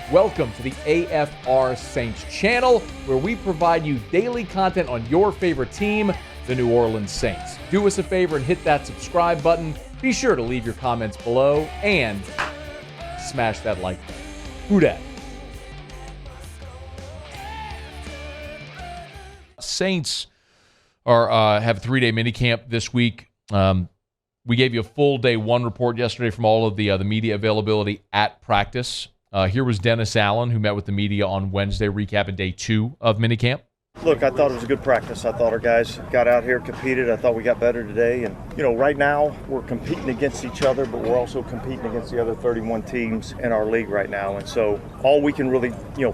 Welcome to the AFR Saints channel, where we provide you daily content on your favorite team, the New Orleans Saints. Do us a favor and hit that subscribe button. Be sure to leave your comments below and smash that like button. Who dat? Saints have a 3-day minicamp this week. We gave you a full day one report yesterday from all of the media availability at practice. Here was Dennis Allen, who met with the media on Wednesday, recapping day 2 of minicamp. Look, I thought it was a good practice. I thought our guys got out here, competed. I thought we got better today. And, right now we're competing against each other, but we're also competing against the other 31 teams in our league right now. And so all we can really,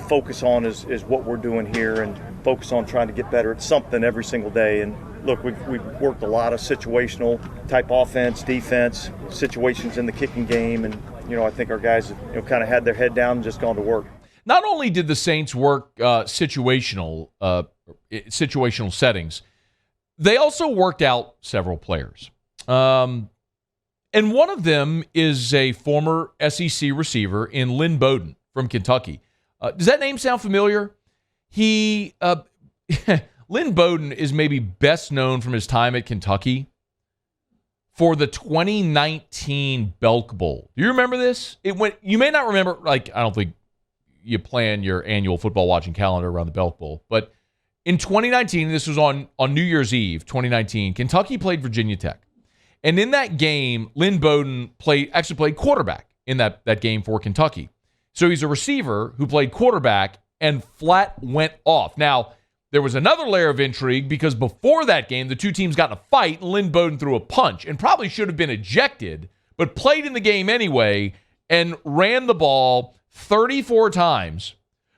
focus on is what we're doing here and focus on trying to get better at something every single day. And look, we've worked a lot of situational type offense, defense, situations in the kicking game. And, I think our guys have, kind of had their head down and just gone to work. Not only did the Saints work situational settings, they also worked out several players. And one of them is a former SEC receiver in Lynn Bowden from Kentucky. Does that name sound familiar? Lynn Bowden is maybe best known from his time at Kentucky for the 2019 Belk Bowl. Do you remember this? You may not remember, I don't think you plan your annual football watching calendar around the Belk Bowl, but in 2019, this was on New Year's Eve, 2019, Kentucky played Virginia Tech. And in that game, Lynn Bowden actually played quarterback in that game for Kentucky. So he's a receiver who played quarterback and flat went off. Now, there was another layer of intrigue because before that game, the two teams got in a fight and Lynn Bowden threw a punch and probably should have been ejected, but played in the game anyway and ran the ball 34 times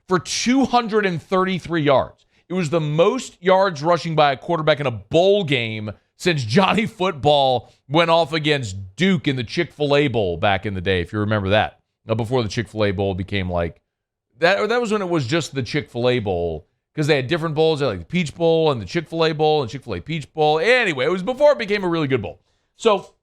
for 233 yards. It was the most yards rushing by a quarterback in a bowl game since Johnny Football went off against Duke in the Chick-fil-A Bowl back in the day, if you remember that. Before the Chick-fil-A Bowl became like that, or that was when it was just the Chick-fil-A Bowl, because they had different bowls. They had the Peach Bowl and the Chick-fil-A Bowl and Chick-fil-A Peach Bowl. Anyway, it was before it became a really good bowl. So,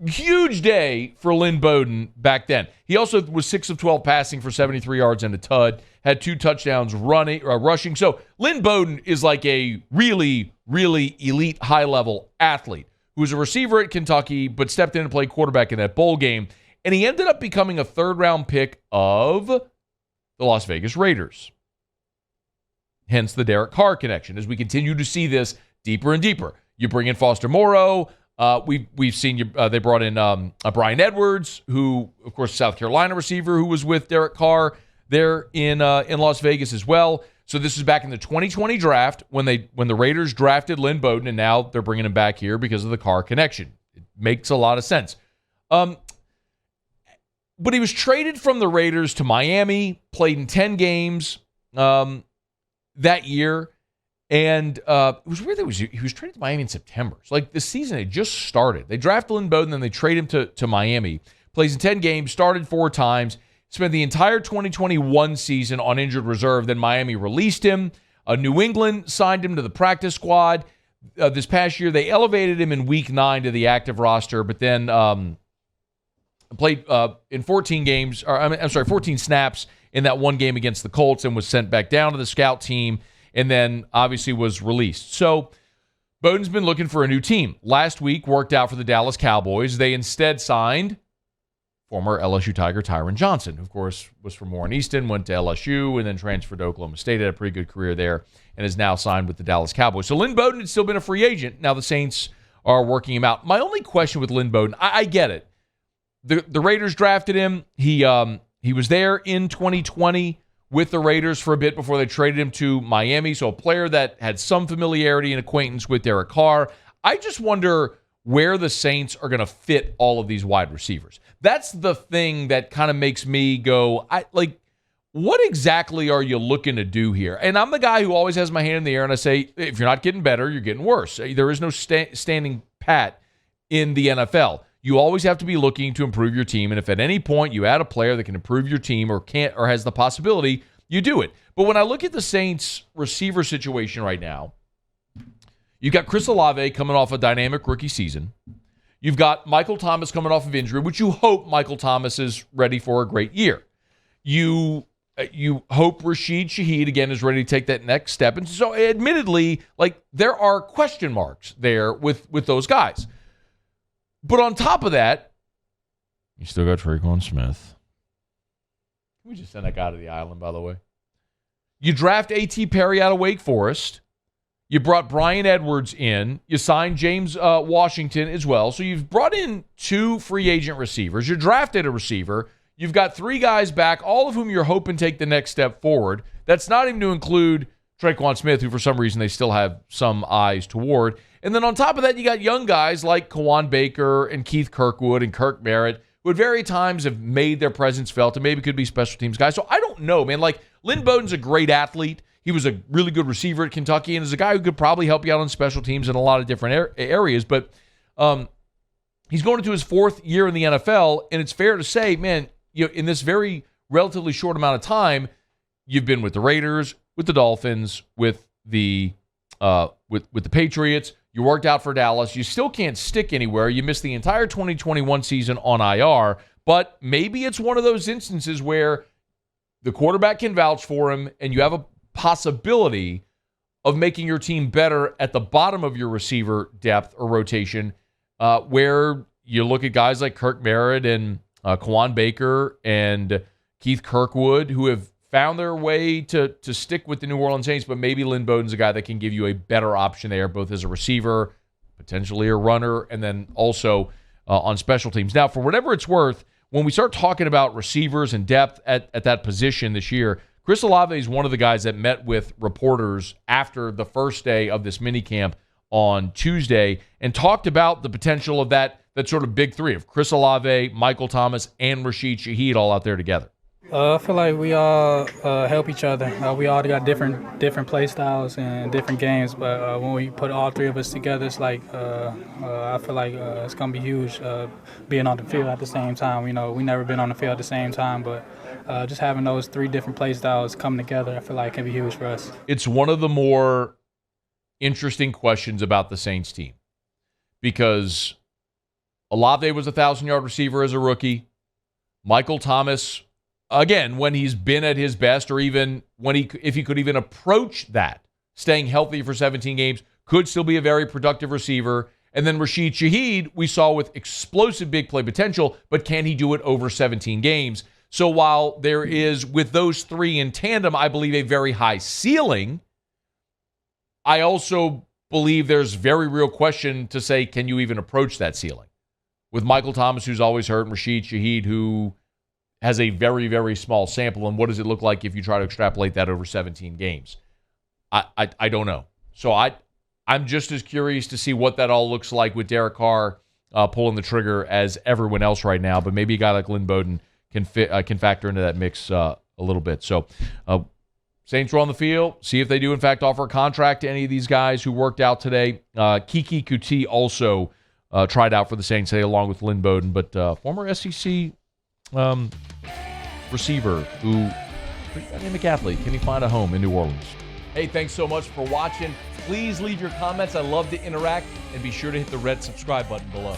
huge day for Lynn Bowden back then. He also was 6 of 12 passing for 73 yards and a tud, had 2 touchdowns rushing. So Lynn Bowden is like a really, really elite high-level athlete who was a receiver at Kentucky but stepped in and played quarterback in that bowl game. And he ended up becoming a third-round pick of the Las Vegas Raiders. Hence the Derek Carr connection as we continue to see this deeper and deeper. You bring in Foster Moreau. We've seen they brought in Brian Edwards, who, of course, South Carolina receiver, who was with Derek Carr there in Las Vegas as well. So this is back in the 2020 draft when the Raiders drafted Lynn Bowden, and now they're bringing him back here because of the Carr connection. It makes a lot of sense. But he was traded from the Raiders to Miami, played in 10 games that year. And it was weird that he was traded to Miami in September. So, the season had just started. They drafted Lynn Bowden, then they trade him to Miami. Plays in 10 games, started 4 times, spent the entire 2021 season on injured reserve. Then Miami released him. New England signed him to the practice squad. This past year, they elevated him in Week 9 to the active roster, but then played in 14 snaps in that one game against the Colts and was sent back down to the scout team. And then obviously was released. So Bowden's been looking for a new team. Last week worked out for the Dallas Cowboys. They instead signed former LSU Tiger Tyron Johnson, who, of course, was from Warren Easton, went to LSU, and then transferred to Oklahoma State, had a pretty good career there, and is now signed with the Dallas Cowboys. So Lynn Bowden had still been a free agent. Now the Saints are working him out. My only question with Lynn Bowden, I get it. The Raiders drafted him. He was there in 2020 with the Raiders for a bit before they traded him to Miami. So a player that had some familiarity and acquaintance with Derek Carr. I just wonder where the Saints are going to fit all of these wide receivers. That's the thing that kind of makes me go, what exactly are you looking to do here? And I'm the guy who always has my hand in the air and I say, if you're not getting better, you're getting worse. There is no standing pat in the NFL. You always have to be looking to improve your team, and if at any point you add a player that can improve your team or has the possibility, you do it. But when I look at the Saints receiver situation right now, you've got Chris Olave coming off a dynamic rookie season. You've got Michael Thomas coming off of injury, which you hope Michael Thomas is ready for a great year. You hope Rashid Shaheed, again, is ready to take that next step. And so, admittedly, like, there are question marks there with those guys. But on top of that, you still got Tre'Quan Smith. Can we just send that guy to the island, by the way? You draft A.T. Perry out of Wake Forest. You brought Brian Edwards in. You signed James Washington as well. So you've brought in 2 free agent receivers. You drafted a receiver. You've got 3 guys back, all of whom you're hoping take the next step forward. That's not even to include Tre'Quan Smith, who for some reason they still have some eyes toward. And then on top of that, you got young guys like Kawan Baker and Keith Kirkwood and Kirk Merritt, who at various times have made their presence felt and maybe could be special teams guys. So I don't know, man. Like, Lynn Bowden's a great athlete. He was a really good receiver at Kentucky and is a guy who could probably help you out on special teams in a lot of different areas. But he's going into his 4th year in the NFL, and it's fair to say, man, in this very relatively short amount of time, you've been with the Raiders, with the Dolphins, with the Patriots. You worked out for Dallas. You still can't stick anywhere. You missed the entire 2021 season on IR. But maybe it's one of those instances where the quarterback can vouch for him, and you have a possibility of making your team better at the bottom of your receiver depth or rotation, where you look at guys like Kirk Merritt and Kawan Baker and Keith Kirkwood, who have found their way to stick with the New Orleans Saints, but maybe Lynn Bowden's a guy that can give you a better option there, both as a receiver, potentially a runner, and then also on special teams. Now, for whatever it's worth, when we start talking about receivers and depth at that position this year, Chris Olave is one of the guys that met with reporters after the first day of this minicamp on Tuesday and talked about the potential of that sort of big 3 of Chris Olave, Michael Thomas, and Rashid Shaheed all out there together. I feel like we all help each other. We all got different play styles and different games, but when we put all 3 of us together, it's like I feel like it's gonna be huge being on the field at the same time. We never been on the field at the same time, but just having those 3 different play styles come together, I feel like can be huge for us. It's one of the more interesting questions about the Saints team because Olave was a 1,000-yard receiver as a rookie. Michael Thomas, again, when he's been at his best, or even if he could even approach that, staying healthy for 17 games, could still be a very productive receiver. And then Rashid Shaheed, we saw with explosive big play potential, but can he do it over 17 games? So while there is, with those 3 in tandem, I believe a very high ceiling, I also believe there's very real question to say, can you even approach that ceiling? With Michael Thomas, who's always hurt, and Rashid Shaheed, who has a very, very small sample, and what does it look like if you try to extrapolate that over 17 games? I don't know. So I'm just as curious to see what that all looks like with Derek Carr pulling the trigger as everyone else right now, but maybe a guy like Lynn Bowden can factor into that mix a little bit. So Saints are on the field. See if they do, in fact, offer a contract to any of these guys who worked out today. Kiki Kuti also tried out for the Saints today along with Lynn Bowden, but former SEC receiver who, pretty dynamic athlete. Can he find a home in New Orleans? Hey, thanks so much for watching. Please leave your comments. I love to interact, and be sure to hit the red subscribe button below.